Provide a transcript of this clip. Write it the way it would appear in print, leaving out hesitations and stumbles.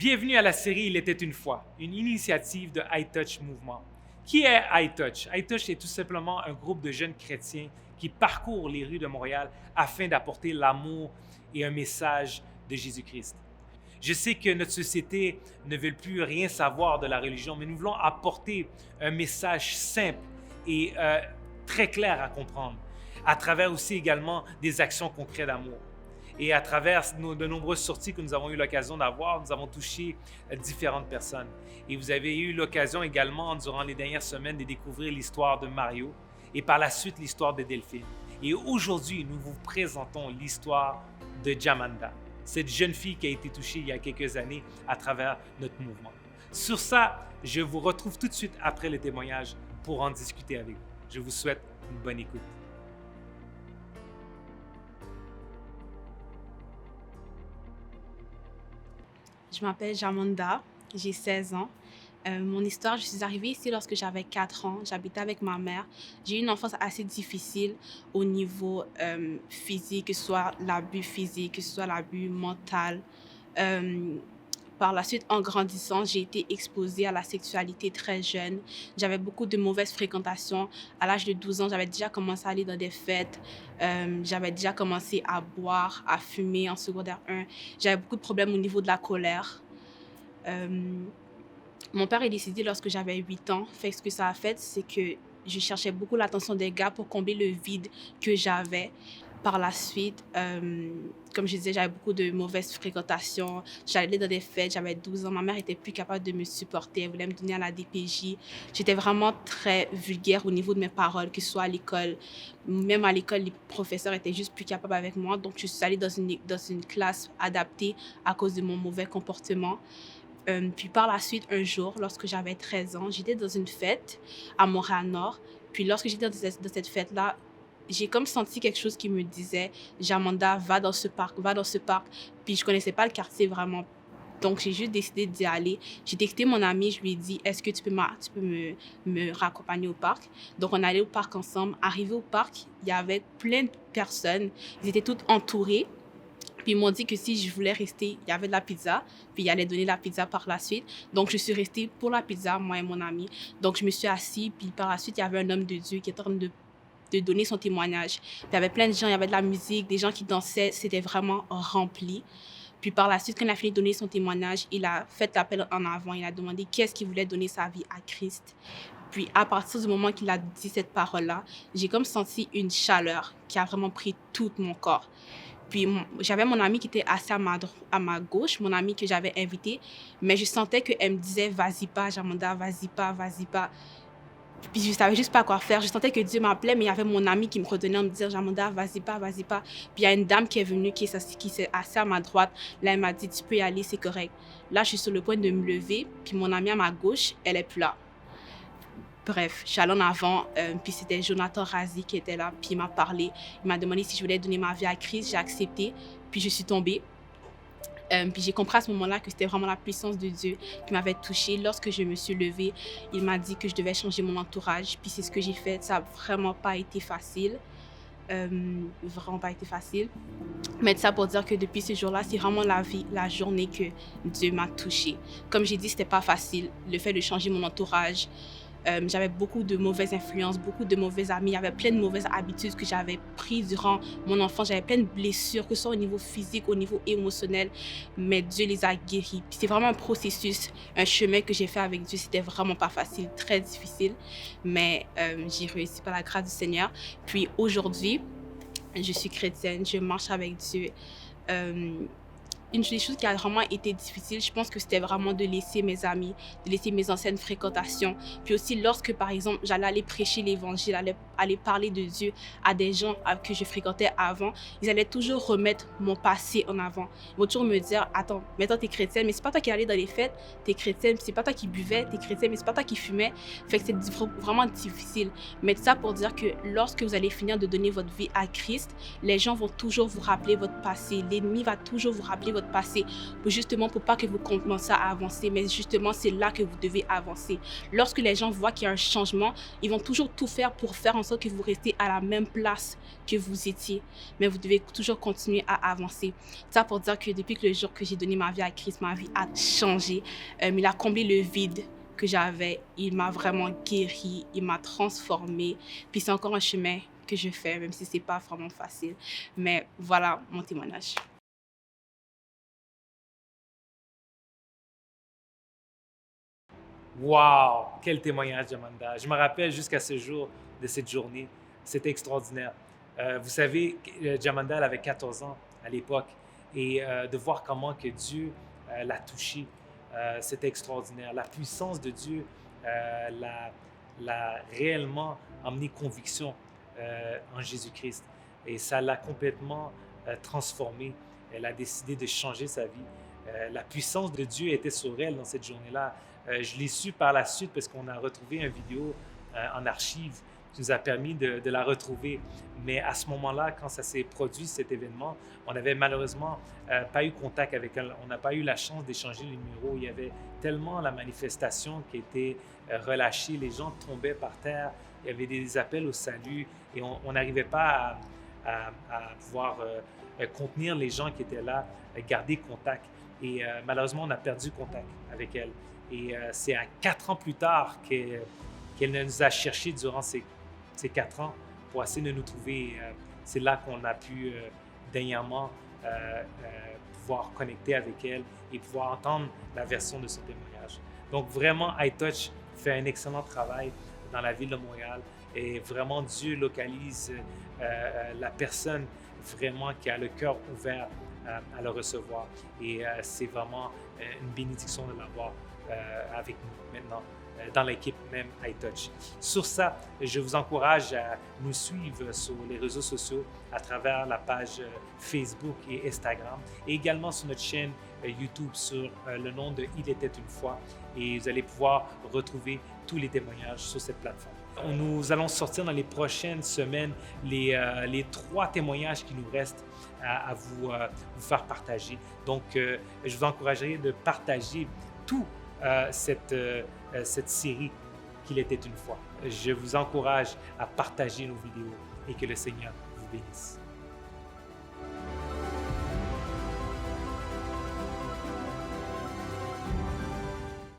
Bienvenue à la série Il était une fois, une initiative de iTouch Mouvement. Qui est iTouch? iTouch est tout simplement un groupe de jeunes chrétiens qui parcourent les rues de Montréal afin d'apporter l'amour et un message de Jésus-Christ. Je sais que notre société ne veut plus rien savoir de la religion, mais nous voulons apporter un message simple et très clair à comprendre, à travers aussi également des actions concrètes d'amour. Et à travers de nombreuses sorties que nous avons eu l'occasion d'avoir, nous avons touché différentes personnes. Et vous avez eu l'occasion également, durant les dernières semaines, de découvrir l'histoire de Mario et par la suite l'histoire de Delphine. Et aujourd'hui, nous vous présentons l'histoire de Jamanda, cette jeune fille qui a été touchée il y a quelques années à travers notre mouvement. Sur ça, je vous retrouve tout de suite après le témoignage pour en discuter avec vous. Je vous souhaite une bonne écoute. Je m'appelle Jamanda, j'ai 16 ans. Mon histoire, je suis arrivée ici lorsque j'avais 4 ans. J'habitais avec ma mère. J'ai eu une enfance assez difficile au niveau physique, que ce soit l'abus physique, que ce soit l'abus mental. Par la suite, en grandissant, j'ai été exposée à la sexualité très jeune. J'avais beaucoup de mauvaises fréquentations. À l'âge de 12 ans, j'avais déjà commencé à aller dans des fêtes. J'avais déjà commencé à boire, à fumer en secondaire 1. J'avais beaucoup de problèmes au niveau de la colère. Mon père est décédé lorsque j'avais 8 ans. Fait que ce que ça a fait, c'est que je cherchais beaucoup l'attention des gars pour combler le vide que j'avais. Par la suite, comme je disais, j'avais beaucoup de mauvaises fréquentations. J'allais dans des fêtes, j'avais 12 ans. Ma mère était plus capable de me supporter. Elle voulait me donner à la DPJ. J'étais vraiment très vulgaire au niveau de mes paroles, que ce soit à l'école. Même à l'école, les professeurs étaient juste plus capables avec moi. Donc, je suis allée dans une classe adaptée à cause de mon mauvais comportement. Puis par la suite, un jour, lorsque j'avais 13 ans, j'étais dans une fête à Montréal-Nord. Puis lorsque j'étais dans cette fête-là, j'ai comme senti quelque chose qui me disait « Jamanda, va dans ce parc, va dans ce parc ». Puis je connaissais pas le quartier vraiment. Donc, j'ai juste décidé d'y aller. J'ai texté mon ami, je lui ai dit « Est-ce que tu peux me raccompagner au parc ?» Donc, on allait au parc ensemble. Arrivé au parc, il y avait plein de personnes. Ils étaient toutes entourées. Puis ils m'ont dit que si je voulais rester, il y avait de la pizza. Puis ils allaient donner la pizza par la suite. Donc, je suis restée pour la pizza, moi et mon ami. Donc, je me suis assise. Puis par la suite, il y avait un homme de Dieu qui était en train de donner son témoignage. Puis, il y avait plein de gens, il y avait de la musique, des gens qui dansaient. C'était vraiment rempli. Puis par la suite, quand il a fini de donner son témoignage, il a fait l'appel en avant. Il a demandé qu'est-ce qu'il voulait donner sa vie à Christ. Puis à partir du moment qu'il a dit cette parole-là, j'ai comme senti une chaleur qui a vraiment pris tout mon corps. Puis j'avais mon amie qui était assise à ma gauche, mon amie que j'avais invitée, mais je sentais qu'elle me disait « Vas-y pas, Jamanda, vas-y pas, vas-y pas ». Puis je savais juste pas quoi faire. Je sentais que Dieu m'appelait, mais il y avait mon ami qui me retenait en me disant « Jamanda, vas-y pas, vas-y pas ». Puis il y a une dame qui est venue, qui s'est assise à ma droite. Là, elle m'a dit « Tu peux y aller, c'est correct ». Là, je suis sur le point de me lever, puis mon amie à ma gauche, elle est plus là. Bref, je suis allée en avant, puis c'était Jonathan Razi qui était là, puis il m'a parlé. Il m'a demandé si je voulais donner ma vie à Christ. J'ai accepté, puis je suis tombée. Puis j'ai compris à ce moment-là que c'était vraiment la puissance de Dieu qui m'avait touchée. Lorsque je me suis levée, il m'a dit que je devais changer mon entourage. Puis c'est ce que j'ai fait. Ça n'a vraiment pas été facile. Vraiment pas été facile. Mais ça pour dire que depuis ce jour-là, c'est vraiment la journée que Dieu m'a touchée. Comme j'ai dit, c'était pas facile. Le fait de changer mon entourage. J'avais beaucoup de mauvaises influences, beaucoup de mauvais amis. Il y avait plein de mauvaises habitudes que j'avais prises durant mon enfance. J'avais plein de blessures, que ce soit au niveau physique, au niveau émotionnel. Mais Dieu les a guéris. Puis c'est vraiment un processus, un chemin que j'ai fait avec Dieu. C'était vraiment pas facile, très difficile. Mais j'ai réussi par la grâce du Seigneur. Puis aujourd'hui, je suis chrétienne, je marche avec Dieu. Une des choses qui a vraiment été difficile, je pense que c'était vraiment de laisser mes amis, de laisser mes anciennes fréquentations. Puis aussi, lorsque, par exemple, j'allais aller prêcher l'Évangile, aller parler de Dieu à des gens que je fréquentais avant, ils allaient toujours remettre mon passé en avant. Ils vont toujours me dire, attends, maintenant t'es chrétienne, mais c'est pas toi qui allais dans les fêtes, t'es chrétienne, c'est pas toi qui buvais, t'es chrétienne, mais c'est pas toi qui fumais. Fait que c'est vraiment difficile. Mais ça pour dire que lorsque vous allez finir de donner votre vie à Christ, les gens vont toujours vous rappeler votre passé. L'ennemi va toujours vous rappeler votre passé pour pas que vous commenciez à avancer, mais justement c'est là que vous devez avancer. Lorsque les gens voient qu'il y a un changement, ils vont toujours tout faire pour faire en sorte sorte que vous restez à la même place que vous étiez, mais vous devez toujours continuer à avancer. Ça pour dire que depuis que le jour que j'ai donné ma vie à Christ, ma vie a changé. Il a comblé le vide que j'avais. Il m'a vraiment guéri, il m'a transformée. Puis c'est encore un chemin que je fais, même si c'est pas vraiment facile. Mais voilà mon témoignage. Wow! Quel témoignage, Jamanda. Je me rappelle jusqu'à ce jour de cette journée. C'était extraordinaire. Vous savez, Jamanda, elle avait 14 ans à l'époque et de voir comment que Dieu l'a touchée, c'était extraordinaire. La puissance de Dieu l'a réellement emmené conviction en Jésus-Christ et ça l'a complètement transformée. Elle a décidé de changer sa vie. La puissance de Dieu était sur elle dans cette journée-là. Je l'ai su par la suite parce qu'on a retrouvé une vidéo en archive qui nous a permis de la retrouver. Mais à ce moment-là, quand ça s'est produit, cet événement, on n'avait malheureusement pas eu contact avec elle. On n'a pas eu la chance d'échanger les numéros. Il y avait tellement la manifestation qui était relâchée. Les gens tombaient par terre. Il y avait des appels au salut et on n'arrivait pas à pouvoir contenir les gens qui étaient là, garder contact. Et malheureusement, on a perdu contact avec elle. Et c'est à 4 ans plus tard qu'elle nous a cherchés durant ces 4 ans pour essayer de nous trouver. C'est là qu'on a pu dernièrement pouvoir connecter avec elle et pouvoir entendre la version de son témoignage. Donc vraiment, iTouch fait un excellent travail dans la ville de Montréal et vraiment Dieu localise la personne vraiment qui a le cœur ouvert à le recevoir. Et c'est vraiment une bénédiction de l'avoir avec nous maintenant, dans l'équipe même iTouch. Sur ça, je vous encourage à nous suivre sur les réseaux sociaux à travers la page Facebook et Instagram et également sur notre chaîne YouTube sur le nom de Il était une fois et vous allez pouvoir retrouver tous les témoignages sur cette plateforme. Nous allons sortir dans les prochaines semaines les 3 témoignages qui nous restent à vous faire partager. Donc, je vous encouragerai de partager tout cette série qu'il était une fois. Je vous encourage à partager nos vidéos et que le Seigneur vous bénisse.